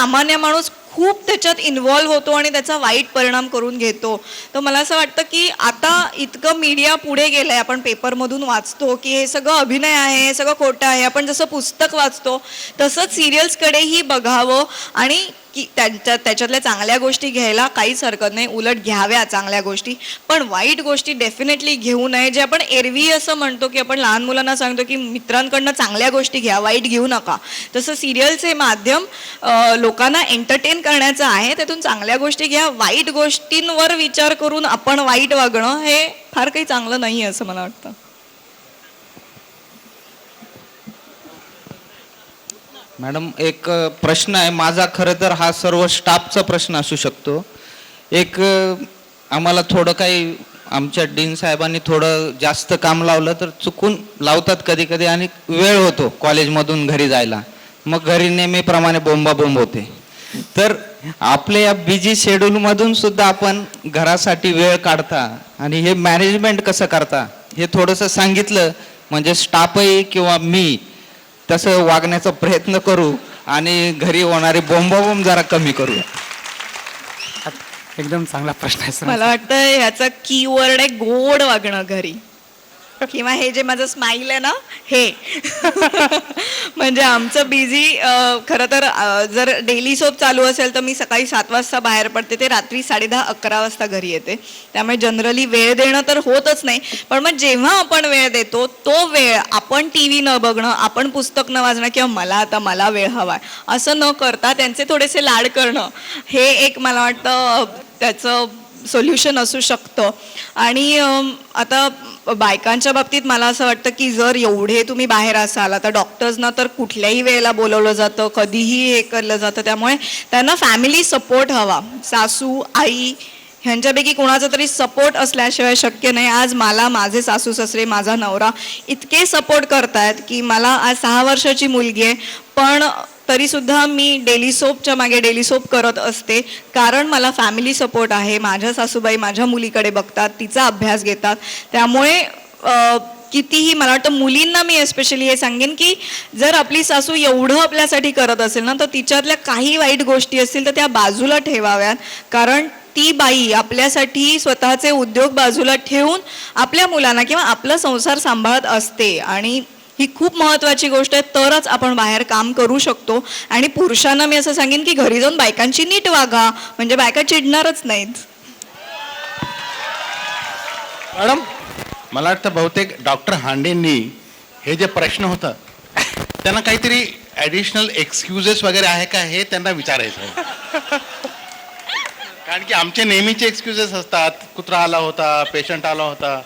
सामान्य माणूस खूप त्याच्यात इन्व्हॉल्व्ह होतो आणि त्याचा वाईट परिणाम करून घेतो. तर मला असं वाटतं की आता इतकं मीडिया पुढे गेलंय, आपण पेपरमधून वाचतो की हे सगळं अभिनय आहे, हे सगळं खोटं आहे. आपण जसं पुस्तक वाचतो तसंच सिरियल्सकडेही बघावं आणि की त्याच्यातल्या चांगल्या गोष्टी घ्यायला काहीच हरकत नाही, उलट घ्याव्या चांगल्या गोष्टी, पण वाईट गोष्टी डेफिनेटली घेऊ नये. जे आपण एरवी असं म्हणतो की आपण लहान मुलांना सांगतो की मित्रांकडनं चांगल्या गोष्टी घ्या, वाईट घेऊ नका, तसं सिरियल्स हे माध्यम लोकांना एंटरटेन करण्याचं आहे. त्यातून चांगल्या गोष्टी घ्या. वाईट गोष्टींवर विचार करून आपण वाईट वागणं हे फार काही चांगलं नाही असं मला वाटतं. मॅडम, एक प्रश्न आहे माझा. खरं तर हा सर्व स्टाफचा प्रश्न असू शकतो. एक आम्हाला थोडं काही आमच्या डीन साहेबांनी थोडं जास्त काम लावलं तर चुकून लावतात कधी कधी आणि वेळ होतो कॉलेजमधून घरी जायला, मग घरी नेहमीप्रमाणे बोंबाबोंब होते. तर आपल्या या बिझी शेड्यूलमधून सुद्धा आपण घरासाठी वेळ काढता आणि हे मॅनेजमेंट कसं करता हे थोडंसं सांगितलं म्हणजे स्टाफही किंवा मी तसं वागण्याचा प्रयत्न करू आणि घरी होणारे बोंबाबोंब जरा कमी करू. एकदम चांगला प्रश्न आहे सर. मला वाटतं ह्याचा कीवर्ड आहे गोड वागणं घरी, किंवा हे जे माझं स्माईल आहे ना हे म्हणजे आमचं बिझी खरं तर जर डेली सोप चालू असेल तर मी सकाळी 7 वाजता बाहेर पडते, ते रात्री 10:30-11 वाजता घरी येते. त्यामुळे जनरली वेळ देणं तर होतच नाही. पण मग जेव्हा आपण वेळ देतो तो वेळ आपण टी व्ही न बघणं, आपण पुस्तक न वाचणं किंवा मला वेळ हवा आहे असं न करता त्यांचे थोडेसे लाड करणं, हे एक मला वाटतं त्याचं सोल्युशन असू शकतं. आणि आता बायकांच्या बाबतीत मला असं वाटतं की जर एवढे तुम्ही बाहेर असाल, आता डॉक्टर्सना तर कुठल्याही वेळेला बोलवलं जातं, कधीही हे केलं जातं, त्यामुळे त्यांना फॅमिली सपोर्ट हवा. सासू आई ह्यांच्यापैकी कोणाचा तरी सपोर्ट असल्याशिवाय शक्य नाही. आज मला माझे सासू सासरे, माझा नवरा इतके सपोर्ट करतायत की मला आज 6 वर्षाची मुलगी आहे, पण तरीसुद्धा मी डेली सोपच्या मागे डेली सोप करत असते, कारण मला फॅमिली सपोर्ट आहे. माझ्या सासूबाई माझ्या मुलीकडे बघतात, तिचा अभ्यास घेतात. त्यामुळे कितीही मला वाटतं मुलींना मी एस्पेशली हे सांगेन की जर आपली सासू एवढं आपल्यासाठी करत असेल ना, तर तिच्यातल्या काही वाईट गोष्टी असतील तर त्या बाजूला ठेवाव्यात, कारण ती बाई आपल्यासाठी स्वतःचे उद्योग बाजूला ठेवून आपल्या मुलांना किंवा आपला संसार सांभाळत असते. आणि ही खूप महत्त्वाची गोष्ट आहे, तरच आपण बाहेर काम करू शकतो. आणि पुरुषांना मी असं सांगेन की घरी जाऊन बायकांची नीट वागा, म्हणजे बायका चिडणारच नाहीत. मॅडम, मला वाटतं बहुतेक डॉक्टर हांडेंनी हे जे प्रश्न होतं त्यांना काहीतरी ॲडिशनल एक्सक्युजेस वगैरे आहे का हे त्यांना विचारायचं आहे. कारण की आमचे नेहमीचे एक्सक्युजेस असतात, कुत्रा आला होता, पेशंट आला होता,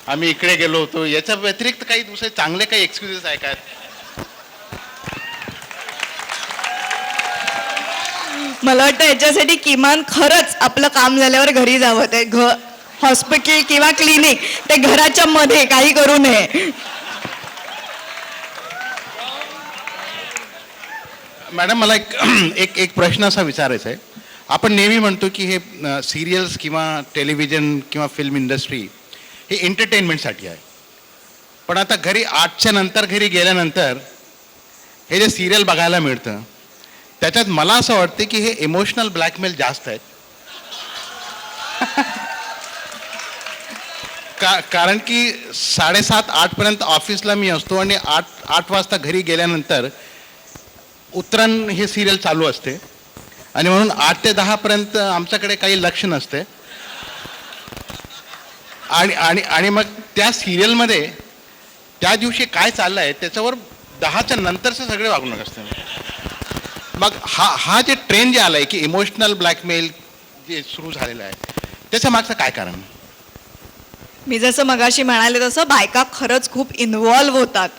आम्ही इकडे गेलो होतो, याच्या व्यतिरिक्त काही दुसरे चांगले काही एक्सक्युजेस आहे का? मला वाटतं याच्यासाठी किमान खरंच आपलं काम झाल्यावर घरी जावं. ते हॉस्पिटल किंवा क्लिनिक ते घराच्या मध्ये काही करू नये. मॅडम, मला एक प्रश्न असा विचारायचा आहे. आपण नेहमी म्हणतो की हे सिरियल्स किंवा टेलिव्हिजन किंवा फिल्म इंडस्ट्री हे एंटरटेनमेंटसाठी आहे, पण आता घरी 8च्या नंतर घरी गेल्यानंतर हे जे सिरियल बघायला मिळतं त्याच्यात मला असं वाटतं की हे इमोशनल ब्लॅकमेल जास्त आहेत. कारण की 7:30-8 पर्यंत ऑफिसला मी असतो आणि 8 वाजता घरी गेल्यानंतर उतरण हे सिरियल चालू असते आणि म्हणून 8 ते 10 पर्यंत आमच्याकडे काही लक्ष नसते. आणि मग त्या सिरियलमध्ये त्या दिवशी काय चाललं आहे त्याच्यावर 10च्या नंतरचं सगळे वागणूक असते. मग हा जे ट्रेंड जे आला आहे की इमोशनल ब्लॅकमेल जे सुरू झालेलं आहे त्याच्या मागचं काय कारण? मी जसं मगाशी म्हणाले तसं बायका खरंच खूप इन्व्हॉल्व्ह होतात.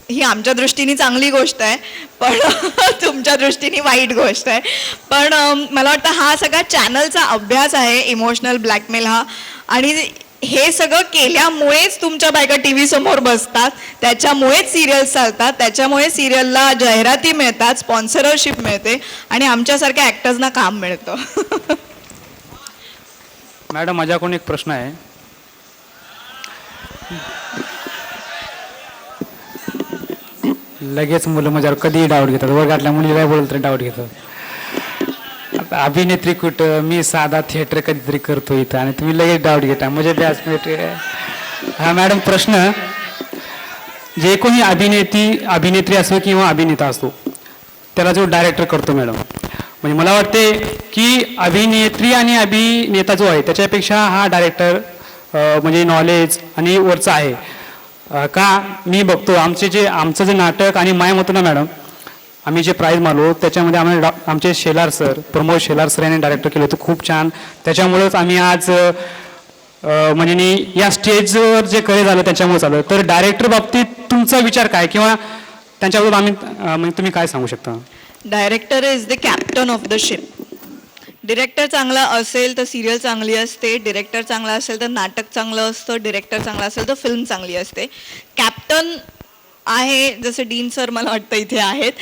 ही आमच्या दृष्टीने चांगली गोष्ट आहे, पण तुमच्या दृष्टीने वाईट गोष्ट आहे. पण मला वाटतं हा सगळा चॅनलचा अभ्यास आहे इमोशनल ब्लॅकमेल हा. आणि हे सगळं केल्यामुळेच तुमच्या बायका टी व्ही समोर बसतात, त्याच्यामुळेच सिरियल्स चालतात, त्याच्यामुळे सिरियलला जाहिराती मिळतात, स्पॉन्सरशिप मिळते आणि आमच्यासारख्या ॲक्टर्सना काम मिळतं. मॅडम, माझ्याकडून एक प्रश्न आहे. लगेच मुलं माझ्यावर कधीही डाऊट घेतात. वर्गातल्या मुली काय बोलत तरी डाऊट घेतात. आता अभिनेत्री कुठं, मी साधा थिएटर कधीतरी करतो इथं आणि तुम्ही लगेच डाऊट घेता म्हणजे व्यासपीठ. हा मॅडम प्रश्न, जे कोणी अभिनेत्री असो किंवा अभिनेता असतो त्याला जो डायरेक्टर करतो मॅडम, म्हणजे मला वाटते की अभिनेत्री आणि अभिनेता जो आहे त्याच्यापेक्षा हा डायरेक्टर म्हणजे नॉलेज आणि वरचा आहे. का मी बघतो आमचं जे नाटक आणि मायम होतं ना मॅडम, आम्ही जे प्राईज मारलो त्याच्यामध्ये आम्हाला आमचे शेलार सर, प्रमोद शेलार सर यांनी डायरेक्टर केलं होतं खूप छान. त्याच्यामुळेच आम्ही आज म्हणजे या स्टेजवर जे करे झालं त्याच्यामुळे झालं. तर डायरेक्टर बाबतीत तुमचा विचार काय किंवा त्यांच्याबद्दल म्हणजे तुम्ही काय सांगू शकता? Director is the captain of the ship. Director चांगला असेल तर सिरियल चांगली असते, डिरेक्टर चांगला असेल तर नाटक चांगलं असतं, डिरेक्टर चांगला असेल तर फिल्म चांगली असते. कॅप्टन आहे जसं डीन सर मला वाटतं इथे आहेत,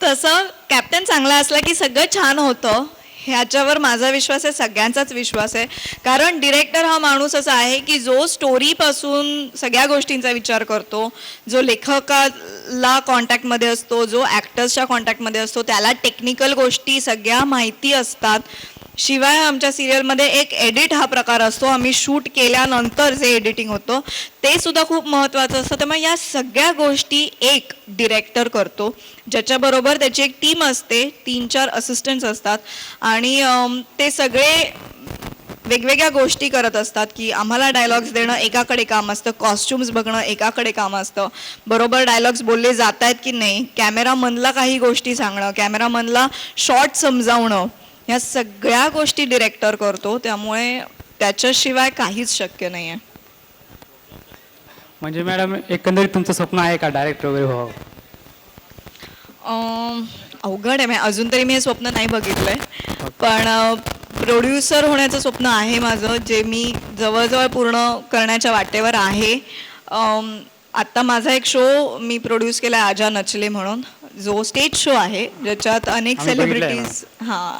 तसं कॅप्टन चांगला असला की सगळं छान होतं. ह्याच्यावर माझा विश्वास आहे, सगळ्यांचाच विश्वास आहे. कारण डिरेक्टर हा माणूस असा आहे की जो स्टोरीपासून सगळ्या गोष्टींचा विचार करतो, जो लेखकाला कॉन्टॅक्टमध्ये असतो, जो ॲक्टर्सच्या कॉन्टॅक्टमध्ये असतो, त्याला टेक्निकल गोष्टी सगळ्या माहिती असतात. शिवाय आमच्या सिरियलमध्ये एक एडिट हा प्रकार असतो, आम्ही शूट केल्यानंतर जे एडिटिंग होतं ते सुद्धा खूप महत्त्वाचं असतं. त्यामुळे या सगळ्या गोष्टी एक डिरेक्टर करतो, ज्याच्याबरोबर त्याची एक टीम असते, 3-4 असिस्टंट्स असतात आणि ते सगळे वेगवेगळ्या गोष्टी करत असतात. की आम्हाला डायलॉग्स देणं एकाकडे काम असतं, कॉस्ट्युम्स बघणं एकाकडे काम असतं, बरोबर डायलॉग्स बोलले जात आहेत की नाही, कॅमेरामनला काही गोष्टी सांगणं, कॅमेरामनला शॉर्ट समजावणं, ह्या सगळ्या गोष्टी डिरेक्टर करतो. त्यामुळे त्याच्याशिवाय काहीच शक्य नाही आहे. म्हणजे मॅडम एकंदरीत तुमचं स्वप्न आहे का डायरेक्टर वगैरे व्हावं? अवघड आहे, अजून तरी मी हे स्वप्न नाही बघितलंय, पण प्रोड्युसर होण्याचं स्वप्न आहे माझं, जे मी जवळजवळ पूर्ण करण्याच्या वाटेवर आहे. आत्ता माझा एक शो मी प्रोड्यूस केला आहे, आजा नचले म्हणून, जो स्टेज शो आहे, ज्याच्यात अनेक आम्ही बघितलंय सेलिब्रिटीज,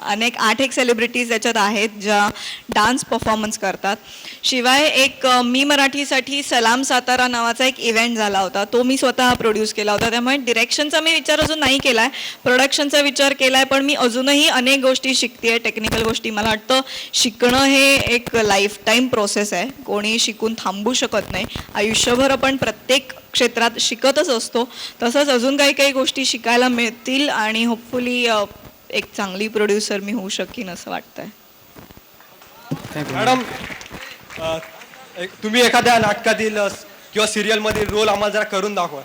अनेक 8 सेलिब्रिटीज त्याच्यात आहेत ज्या डान्स परफॉर्मन्स करतात. शिवाय एक मी मराठीसाठी सलाम सातारा नावाचा एक इव्हेंट झाला होता, तो मी स्वतः प्रोड्यूस केला होता. त्यामुळे डिरेक्शनचा मी विचार अजून नाही केला आहे, प्रोडक्शनचा विचार केला आहे, पण मी अजूनही अनेक गोष्टी शिकते, टेक्निकल गोष्टी. मला वाटतं शिकणं हे एक लाईफ टाईम प्रोसेस आहे, कोणी शिकून थांबू शकत नाही. आयुष्यभर आपण प्रत्येक क्षेत्रात शिकतच असतो. तसंच अजून काही गोष्टी शिकायला मिळतील आणि होपफुली एक चांगली प्रोड्युसर मी होऊ शकीन असं वाटतंय. मॅडम, तुम्ही एखाद्या नाटकातील किंवा सिरियलमधील रोल आम्हाला जरा करून दाखवा.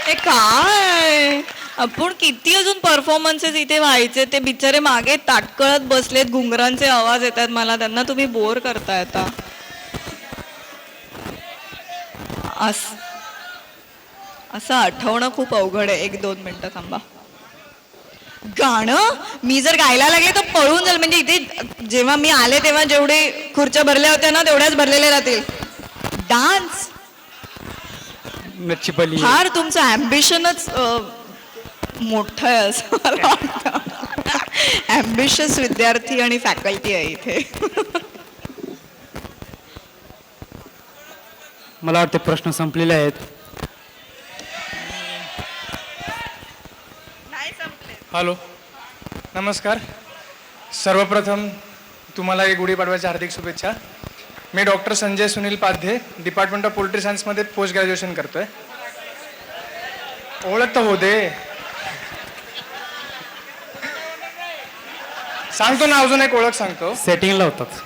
हे काय आपण किती अजून परफॉर्मन्सेस इथे व्हायचे, ते बिचारे मागे ताटकळत बसलेत, घुंगरांचे आवाज येतात मला, त्यांना तुम्ही बोर करताय आता. असं आठवणं खूप अवघड आहे. 1-2 मिनिटं थांबा. गाणं मी जर गायला लागले तर पळून जाईल. म्हणजे इथे जेव्हा मी आले तेव्हा जेवढे खुर्च्या भरल्या होत्या ना तेवढ्याच भरलेल्या राहतील. डान्स फार तुमचं ॲम्बिशनच मोठं आहे असं मला वाटतं. ॲम्बिशियस विद्यार्थी आणि फॅकल्टी आहे इथे. मला वाटते प्रश्न संपलेले आहेत. हॅलो, नमस्कार. सर्वप्रथम तुम्हाला एक गुढीपाडव्याच्या हार्दिक शुभेच्छा. मी doctor Sanjay Sunil Padhye, department of poultry सायन्समध्ये पोस्ट ग्रॅज्युएशन करतोय. ओळख तर होते, सांगतो ना, अजून एक ओळख सांगतो. सेटिंगला होतात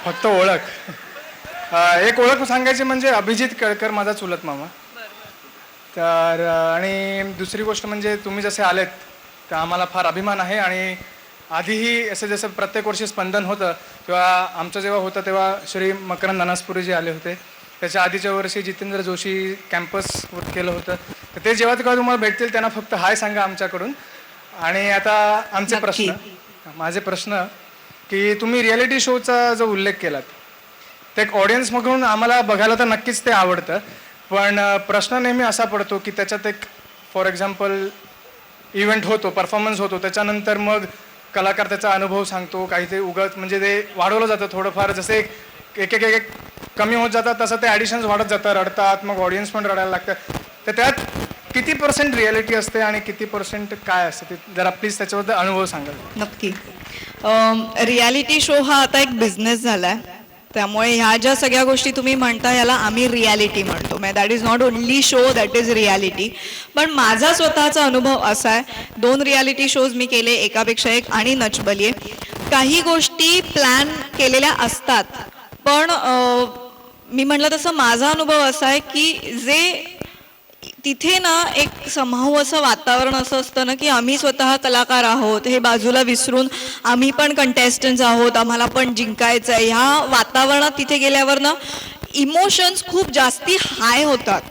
फक्त ओळख. एक ओळख सांगायची म्हणजे अभिजित केळकर माझा चुलत मामा. तर आणि दुसरी गोष्ट म्हणजे तुम्ही जसे आलेत तर आम्हाला फार अभिमान आहे. आणि आधीही असं जसं प्रत्येक वर्षी स्पंदन होतं तेव्हा आमचं जेव्हा होतं तेव्हा श्री मकरंद अनासपुरी जे आले होते. त्याच्या आधीच्या वर्षी जितेंद्र जोशी कॅम्पसवर केलं होतं. तर ते जेव्हा तुम्हाला भेटतील त्यांना फक्त हाय सांगा आमच्याकडून. आणि आता आमचे प्रश्न, माझे प्रश्न की तुम्ही रिॲलिटी शोचा जो उल्लेख केलात ते एक ऑडियन्स म्हणून आम्हाला बघायला तर नक्कीच ते आवडतं. पण प्रश्न नेहमी असा पडतो की त्याच्यात एक फॉर एक्झाम्पल इव्हेंट होतो, परफॉर्मन्स होतो, त्याच्यानंतर मग कलाकार त्याचा अनुभव सांगतो, काही ते उगाच म्हणजे ते वाढवलं जातं थोडंफार. जसे एक कमी होत जातात तसं ते ॲडिशन्स वाढत जातात, रडतात, मग ऑडियन्स पण रडायला लागतात. तर त्यात किती % रिॲलिटी असते आणि किती % काय असते ते जरा प्लीज त्याच्याबद्दल अनुभव सांगाल. नक्की. रियालिटी शो हा आता एक बिझनेस झाला आहे, त्यामुळे ह्या ज्या सगळ्या गोष्टी तुम्ही म्हणता याला आम्ही रियालिटी म्हणतो. म्हणजे that is not only show, that is reality. पण माझा स्वतःचा अनुभव असा आहे, 2 रियालिटी शोज मी केले, एकापेक्षा एक, आणि नच बलिये. काही गोष्टी प्लॅन केलेल्या असतात, पण मी म्हटलं तसं माझा अनुभव असा आहे की जे तिथे ना एक समहाऊ असं वातावरण असं असतं ना की आम्ही स्वतः कलाकार आहोत हे बाजूला विसरून आम्ही पण कंटेस्टंट्स आहोत, आम्हाला पण जिंकायचं आहे. ह्या वातावरणात तिथे गेल्यावर ना इमोशन्स खूप जास्ती हाय होतात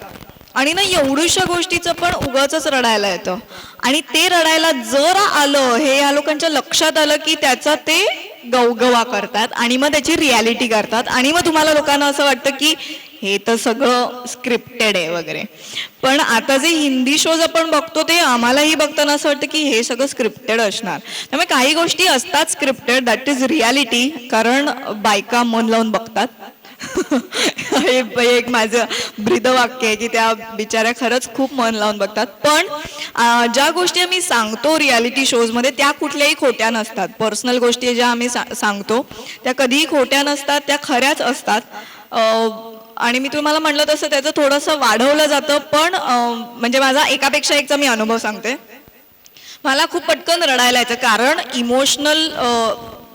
आणि ना एवढ्याशा गोष्टीचं पण उगाचच रडायला येतं. आणि ते रडायला जर आलं, हे या लोकांच्या लक्षात आलं की त्याचा ते गवगवा करतात आणि मग त्याची रियालिटी करतात आणि मग तुम्हाला लोकांना असं वाटतं की हे तर सगळं स्क्रिप्टेड आहे वगैरे. पण आता जे हिंदी शोज आपण बघतो ते आम्हालाही बघताना असं वाटतं की हे सगळं स्क्रिप्टेड असणार. त्यामुळे काही गोष्टी असतात स्क्रिप्टेड, दॅट इज रियालिटी, कारण बायका मन लावून बघतात. हे एक माझं ब्रीदवाक्य आहे की त्या बिचाऱ्या खरंच खूप मन लावून बघतात. पण ज्या गोष्टी आम्ही सांगतो रियालिटी शोजमध्ये त्या कुठल्याही खोट्या नसतात. पर्सनल गोष्टी ज्या आम्ही सांगतो त्या कधीही खोट्या नसतात, त्या खऱ्याच असतात. आणि मी तुम्हाला म्हणलं तसं त्याचं थोडंसं वाढवलं जातं. पण म्हणजे माझा एकापेक्षा एकचा मी अनुभव सांगते. मला खूप पटकन रडायला यायचं, कारण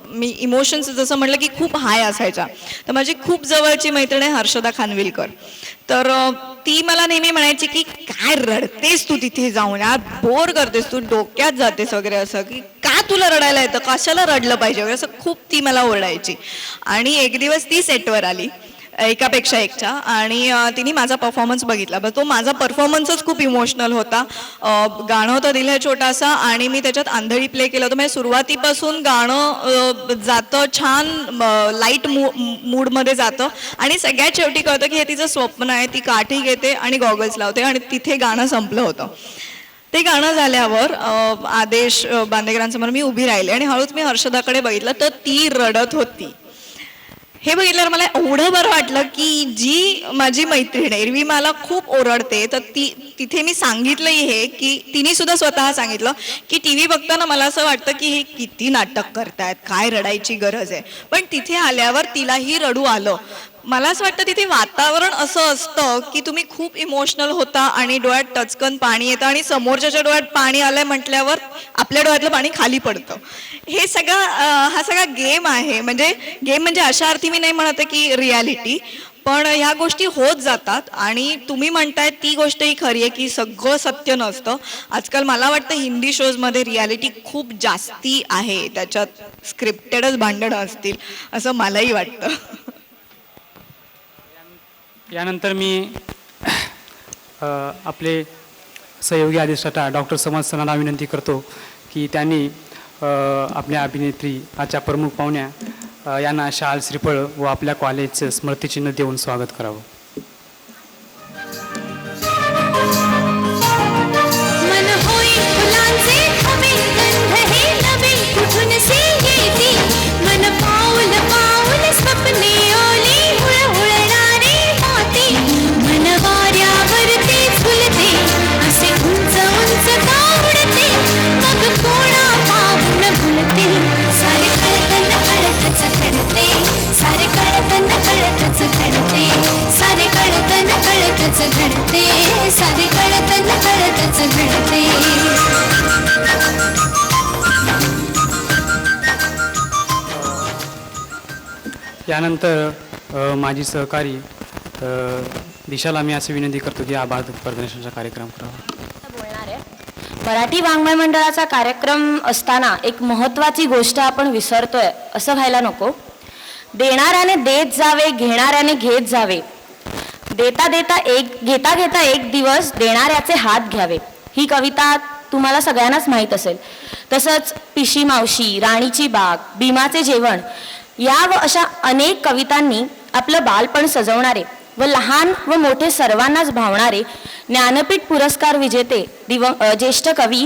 मी इमोशन्स जसं म्हटलं की खूप हाय असायच्या. तर माझी खूप जवळची मैत्रीण आहे हर्षदा खानविलकर. तर ती मला नेहमी म्हणायची की काय रडतेस तू तिथे जाऊन, यार बोर करतेस तू, डोक्यात जातेस वगैरे, असं की का तुला रडायला येतं, कशाला रडलं पाहिजे वगैरे, असं खूप ती मला ओरडायची. आणि एक दिवस ती सेटवर आली एकापेक्षा एकच्या, आणि तिने माझा परफॉर्मन्स बघितला. तो माझा परफॉर्मन्सच खूप इमोशनल होता. गाणं होतं दिल है छोटासा आणि मी त्याच्यात आंधळी प्ले केलं होतं. म्हणजे सुरुवातीपासून गाणं जातं छान लाईट मूडमध्ये जातं आणि सगळ्यात शेवटी कळतं की हे तिचं स्वप्न आहे. ती काठी घेते आणि गॉगल्स लावते आणि तिथे गाणं संपलं होतं. ते गाणं झाल्यावर आदेश बांदेकरांसमोर मी उभी राहिले आणि हळूच मी हर्षदाकडे बघितलं तर ती रडत होती. हे बघितल्यावर मला एवढं बरं वाटलं की जी माझी मैत्रीण एरवी मला खूप ओरडते, तर तिथे मी सांगितलंही हे की तिने सुद्धा स्वतः सांगितलं की टी व्ही बघताना मला असं वाटतं की हे किती नाटक करतायत, काय रडायची गरज आहे. पण तिथे आल्यावर तिलाही रडू आलं. मला असं वाटतं तिथे वातावरण असं असतं की तुम्ही खूप इमोशनल होता आणि डोळ्यात टचकन पाणी येतं आणि समोरच्याच्या डोळ्यात पाणी आलंय म्हटल्यावर आपल्या डोळ्यातलं पाणी खाली पडतं. हे सगळं हा सगळा गेम आहे. म्हणजे गेम म्हणजे अशा अर्थी मी नाही म्हणत की रियालिटी, पण ह्या गोष्टी होत जातात. आणि तुम्ही म्हणताय ती गोष्टही खरी आहे की सगळं सत्य नसतं. आजकाल मला वाटतं हिंदी शोजमध्ये रियालिटी खूप जास्ती आहे, त्याच्यात स्क्रिप्टेडच भांडणं असतील असं मलाही वाटतं. यानंतर मी आपले सहयोगी अधिष्ठाता डॉक्टर समज सरांना विनंती करतो की त्यांनी आपल्या अभिनेत्री आजच्या प्रमुख पाहुण्या यांना शाल श्रीफळ व आपल्या कॉलेजचं स्मृतिचिन्ह देऊन स्वागत करावं. यानंतर माझी सहकारी दिशाला मी अशी विनंती करतो की आभार प्रदर्शनाचा कार्यक्रम करावा. मराठी वाङ्मय मंडळाचा कार्यक्रम असताना एक महत्त्वाची गोष्ट आपण विसरतोय असं व्हायला नको. देणाऱ्याने देत जावे, घेणाऱ्याने घेत जावे, देता घेता एक दिवस देणाऱ्याचे हात घ्यावे. ही कविता तुम्हाला सगळ्यांनाच माहीत असेल. तसंच पिशी मावशी, राणीची बाग, भीमाचे जेवण या व अशा अनेक कवितांनी आपलं बालपण सजवणारे व लहान व मोठे सर्वांनाच भावणारे ज्ञानपीठ पुरस्कार विजेते ज्येष्ठ कवी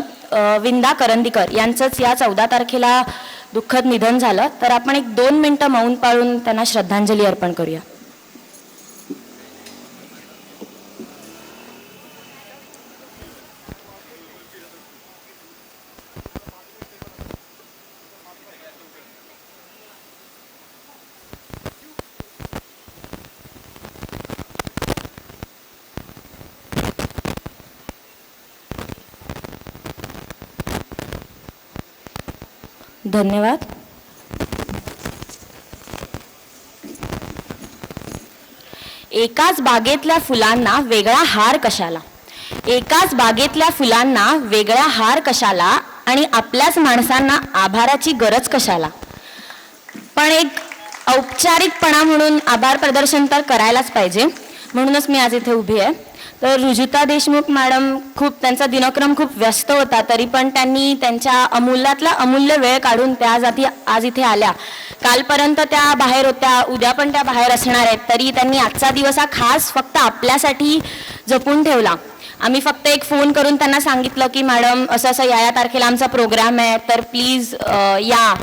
विंदा करंदीकर यांचंच या 14 तारखेला दुःखद निधन झालं. तर आपण एक 2 मिनिटं मौन पाळून त्यांना श्रद्धांजली अर्पण करूया. धन्यवाद. एकाच बागेतल्या फुलांना वेगळा हार कशाला? एकाच बागेतल्या फुलांना वेगळा हार कशाला आणि आपल्याच माणसांना आभाराची गरज कशाला? पण एक औपचारिकपणा म्हणून आभार प्रदर्शन तर करायलाच पाहिजे, म्हणूनच मी आज इथे उभी आहे. तर रुजुता देशमुख मॅडम त्यांचा दिनक्रम खूप व्यस्त होता, तरी पण त्यांनी त्यांच्या अमूल्यातला अमूल्य वेळ काढून त्या आज इथे आल्या. कालपर्यंत त्या बाहेर होत्या, उद्या पण त्या बाहेर असणार आहेत, तरी त्यांनी आजचा दिवस हा खास फक्त आपल्यासाठी जपून ठेवला. आम्ही फक्त एक फोन करून त्यांना सांगितलं की मॅडम असं असं या तारखेला आमचा प्रोग्राम आहे, तर प्लीज या.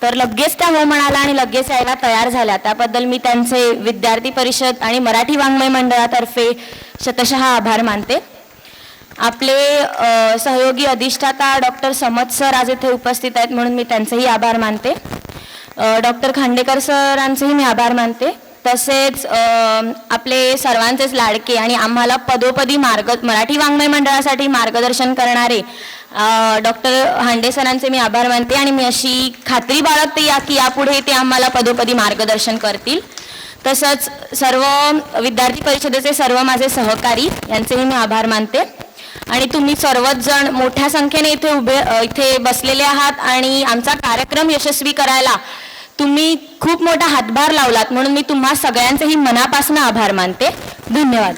तर लगेच त्या हो म्हणाला आणि लगेच यायला तयार झाल्या. त्याबद्दल मी त्यांचे विद्यार्थी परिषद आणि मराठी वाङ्मय मंडळातर्फे शतशः आभार मानते. आपले सहयोगी अधिष्ठाता डॉक्टर समत सर आज इथे उपस्थित आहेत, म्हणून मी त्यांचेही आभार मानते. डॉक्टर खांडेकर सरांचेही मी आभार मानते. तसेच आपले सर्वांचेच लाडके आणि आम्हाला पदोपदी मराठी वाङ्मय मंडळासाठी मार्गदर्शन करणारे डॉक्टर हांडे सरांचे मी आभार मानते आणि मी अशी खात्री बाळगते की यापुढे ते आम्हाला पदोपदी मार्गदर्शन करतील. तसंच सर्व विद्यार्थी परिषदेचे सर्व माझे सहकारी यांचेही मी आभार मानते. आणि तुम्ही सर्वच जण मोठ्या संख्येने इथे बसलेले आहात आणि आमचा कार्यक्रम यशस्वी करायला तुम्ही खूप मोठा हातभार लावलात, म्हणून मी तुम्हा सगळ्यांचेही मनापासून आभार मानते. धन्यवाद.